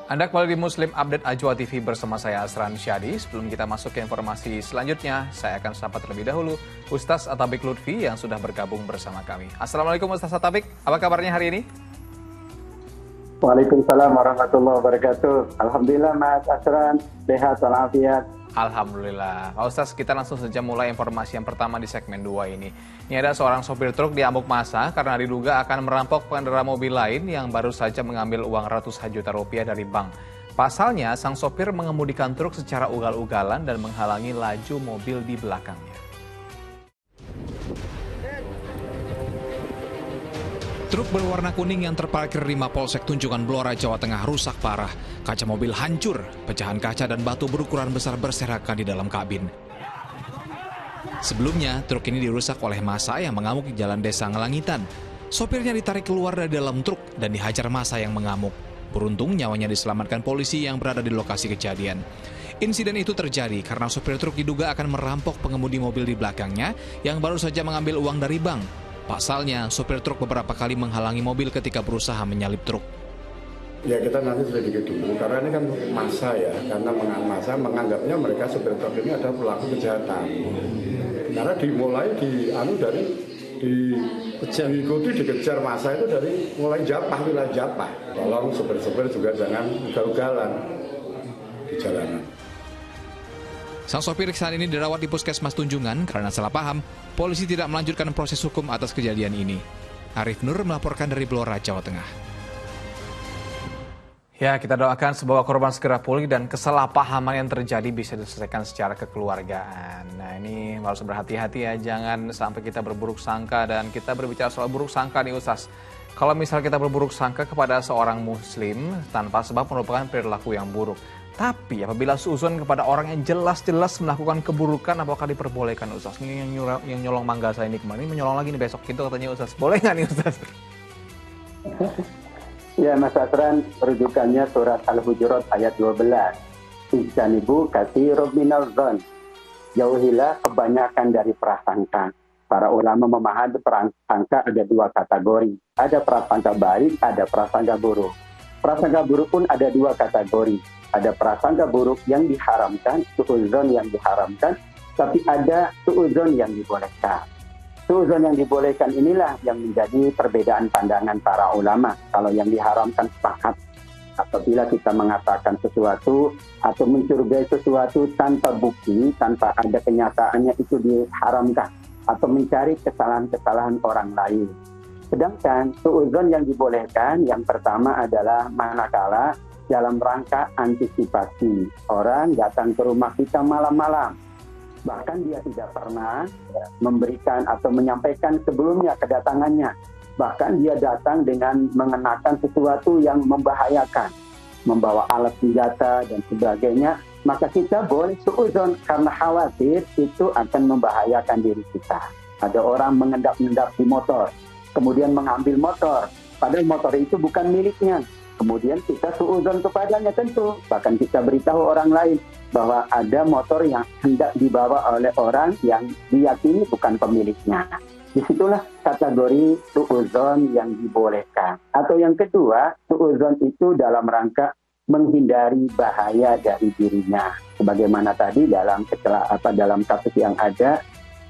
Anda kembali di Muslim Update Ajwa TV bersama saya Asran Syadi. Sebelum kita masuk ke informasi selanjutnya, saya akan sapa terlebih dahulu Ustaz Atabik Lutfi yang sudah bergabung bersama kami. Assalamualaikum Ustaz Atabik, apa kabarnya hari ini? Waalaikumsalam warahmatullahi wabarakatuh. Alhamdulillah Mas Asran, sehat walafiat. Alhamdulillah. Pak Ustaz, kita langsung saja mulai informasi yang pertama di segmen 2 ini. Ini ada seorang sopir truk diamuk massa karena diduga akan merampok pengendara mobil lain yang baru saja mengambil uang ratusan juta rupiah dari bank. Pasalnya, sang sopir mengemudikan truk secara ugal-ugalan dan menghalangi laju mobil di belakangnya. Truk berwarna kuning yang terparkir di Mapolsek Tunjungan Blora, Jawa Tengah rusak parah. Kaca mobil hancur, pecahan kaca dan batu berukuran besar berserakan di dalam kabin. Sebelumnya, truk ini dirusak oleh massa yang mengamuk di jalan desa Ngelangitan. Sopirnya ditarik keluar dari dalam truk dan dihajar massa yang mengamuk. Beruntung nyawanya diselamatkan polisi yang berada di lokasi kejadian. Insiden itu terjadi karena sopir truk diduga akan merampok pengemudi mobil di belakangnya yang baru saja mengambil uang dari bank. Pasalnya, sopir truk beberapa kali menghalangi mobil ketika berusaha menyalip truk. Ya kita nanti selidiki dulu, karena ini kan massa ya, karena massa menganggapnya mereka sopir truk ini adalah pelaku kejahatan. Karena dimulai diikuti dikejar massa itu dari mulai Japah, wilayah Japah. Tolong sopir-sopir juga jangan ugal-ugalan di jalanan. Sang sopir saat ini dirawat di Puskesmas Tunjungan karena salah paham, polisi tidak melanjutkan proses hukum atas kejadian ini. Arif Nur melaporkan dari Blora, Jawa Tengah. Ya, kita doakan sebuah korban segera pulih dan kesalahpahaman yang terjadi bisa diselesaikan secara kekeluargaan. Nah, ini harus berhati-hati ya, jangan sampai kita berburuk sangka. Dan kita berbicara soal buruk sangka nih Ustaz. Kalau misal kita berburuk sangka kepada seorang muslim tanpa sebab merupakan perilaku yang buruk. Tapi apabila suuzon kepada orang yang jelas-jelas melakukan keburukan, apakah diperbolehkan Ustaz? Ini yang nyolong mangga saya ini kemarin, ini menyolong lagi nih besok gitu katanya Ustaz. Boleh nggak nih Ustaz? Ya Mas Asran, rujukannya surat Al-Hujurat ayat 12. Ijtanibu katsirun minadh dzann. Jauhilah kebanyakan dari prasangka. Para ulama memahami prasangka ada dua kategori. Ada prasangka baik, ada prasangka buruk. Prasangka buruk pun ada dua kategori. Ada prasangka buruk yang diharamkan, suudzon yang diharamkan, tapi ada suudzon yang dibolehkan. Suudzon yang dibolehkan inilah yang menjadi perbedaan pandangan para ulama. Kalau yang diharamkan sepakat, apabila kita mengatakan sesuatu atau mencurigai sesuatu tanpa bukti, tanpa ada kenyataannya itu diharamkan, atau mencari kesalahan-kesalahan orang lain. Sedangkan suudzon yang dibolehkan, yang pertama adalah manakala dalam rangka antisipasi. Orang datang ke rumah kita malam-malam. Bahkan dia tidak pernah memberikan atau menyampaikan sebelumnya kedatangannya. Bahkan dia datang dengan mengenakan sesuatu yang membahayakan. Membawa alat senjata dan sebagainya. Maka kita boleh suudzon karena khawatir itu akan membahayakan diri kita. Ada orang mengendap-endap di motor. Kemudian mengambil motor. Padahal motor itu bukan miliknya. Kemudian kita suudzon kepadanya tentu. Bahkan kita beritahu orang lain bahwa ada motor yang hendak dibawa oleh orang yang diyakini bukan pemiliknya. Disitulah kategori suudzon yang dibolehkan. Atau yang kedua, suudzon itu dalam rangka menghindari bahaya dari dirinya. Sebagaimana tadi dalam kasus yang ada,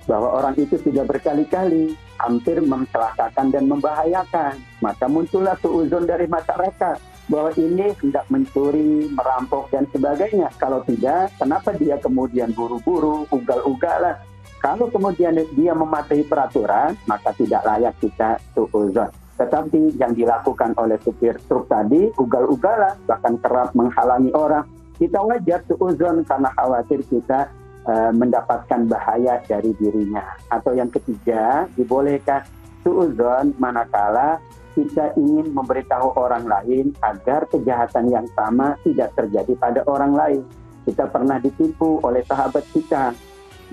bahwa orang itu sudah berkali-kali hampir mencelakakan dan membahayakan. Maka muncullah suudzon dari masyarakat bahwa ini hendak mencuri, merampok dan sebagainya. Kalau tidak, kenapa dia kemudian buru-buru, ugal-ugalan? Kalau kemudian dia mematuhi peraturan, maka tidak layak kita suudzon. Tetapi yang dilakukan oleh supir truk tadi, ugal-ugalan, bahkan kerap menghalangi orang, kita wajar suudzon karena khawatir kita mendapatkan bahaya dari dirinya. Atau yang ketiga, dibolehkan suudzon manakala kita ingin memberitahu orang lain agar kejahatan yang sama tidak terjadi pada orang lain. Kita pernah ditipu oleh sahabat kita.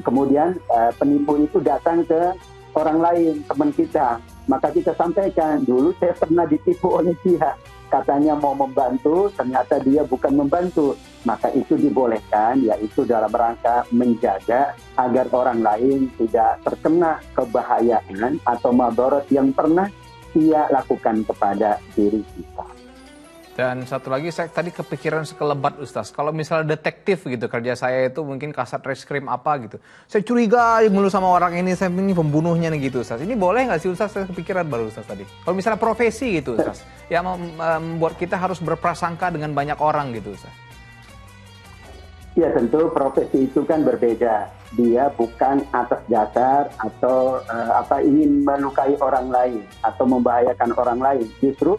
Kemudian penipu itu datang ke orang lain, teman kita. Maka kita sampaikan, dulu saya pernah ditipu oleh dia. Katanya mau membantu, ternyata dia bukan membantu. Maka itu dibolehkan, yaitu dalam rangka menjaga agar orang lain tidak terkena kebahayaan atau madarat yang pernah ia lakukan kepada diri kita. Dan satu lagi, saya tadi kepikiran sekelebat Ustaz. Kalau misalnya detektif gitu, kerja saya itu mungkin kasat reskrim apa gitu. Saya curiga mulu sama orang ini, saya ini pembunuhnya nih gitu Ustaz. Ini boleh nggak sih Ustaz? Saya kepikiran baru Ustaz tadi. Kalau misalnya profesi gitu Ustaz, yang membuat kita harus berprasangka dengan banyak orang gitu Ustaz. Ya tentu profesi itu kan berbeda. Dia bukan atas dasar atau ingin melukai orang lain atau membahayakan orang lain. Justru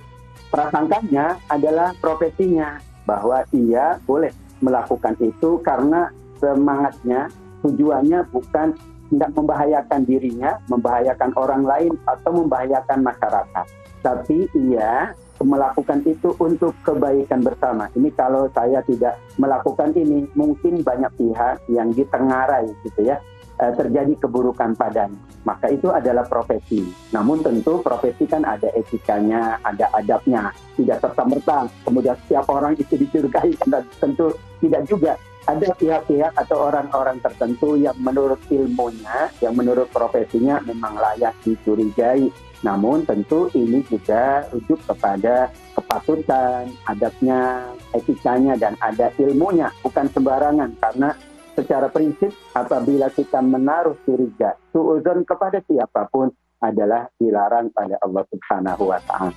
prasangkanya adalah profesinya, bahwa ia boleh melakukan itu karena semangatnya, tujuannya bukan tidak membahayakan dirinya, membahayakan orang lain atau membahayakan masyarakat, tapi ia melakukan itu untuk kebaikan bersama. Ini kalau saya tidak melakukan ini, mungkin banyak pihak yang ditengarai gitu ya, terjadi keburukan padanya. Maka itu adalah profesi. Namun tentu profesi kan ada etikanya, ada adabnya. Tidak serta-merta kemudian setiap orang itu dicurigai, dan tentu tidak juga. Ada pihak-pihak atau orang-orang tertentu yang menurut ilmunya, yang menurut profesinya memang layak dicurigai. Namun tentu ini juga rujuk kepada kepatutan, adabnya, etikanya, dan ada ilmunya. Bukan sembarangan, karena secara prinsip apabila kita menaruh curiga, suudzon kepada siapapun adalah dilarang pada Allah Subhanahu wa Ta'ala.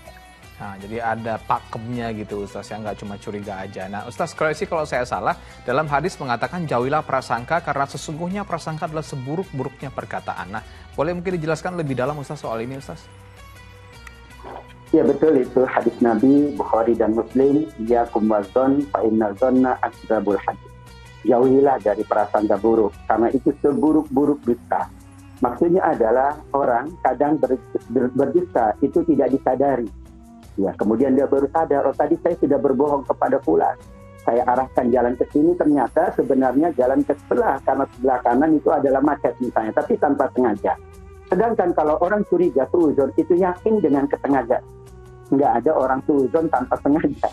Nah, jadi ada pakemnya gitu Ustaz, yang nggak cuma curiga aja. Nah Ustaz, koreksi kalau saya salah, dalam hadis mengatakan jauhilah prasangka karena sesungguhnya prasangka adalah seburuk-buruknya perkataan. Nah, boleh mungkin dijelaskan lebih dalam Ustaz soal ini Ustaz? Ya betul, itu hadis Nabi Bukhari dan Muslim, iyakum wazon fa inna zonna akdzabul hadis. Jauhilah dari prasangka buruk karena itu seburuk-buruk dusta. Maksudnya adalah orang kadang berdusta itu tidak disadari. Ya, kemudian dia baru sadar, oh tadi saya sudah berbohong kepada fulan. Saya arahkan jalan ke sini, ternyata sebenarnya jalan ke sebelah, karena sebelah kanan itu adalah macet misalnya, tapi tanpa sengaja. Sedangkan kalau orang curiga suudzon itu yakin dengan kesengajaan. Nggak ada orang suudzon tanpa sengaja.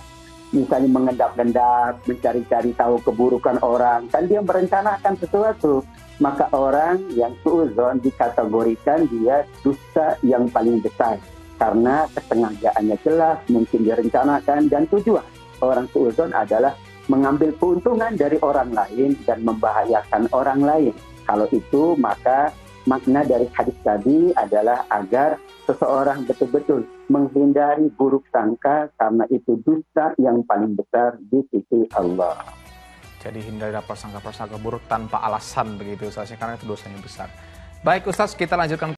Misalnya mengendap-endap, mencari-cari tahu keburukan orang, kan dia merencanakan sesuatu. Maka orang yang suudzon dikategorikan dia dusta yang paling besar. Karena kesengajaannya jelas, mungkin direncanakan, dan tujuan orang suudzon adalah mengambil keuntungan dari orang lain dan membahayakan orang lain. Kalau itu, maka makna dari hadis tadi adalah agar seseorang betul-betul menghindari buruk sangka, karena itu dusta yang paling besar di sisi Allah. Jadi hindari prasangka-prasangka buruk tanpa alasan begitu Ustaz, karena itu dosanya besar. Baik Ustaz, kita lanjutkan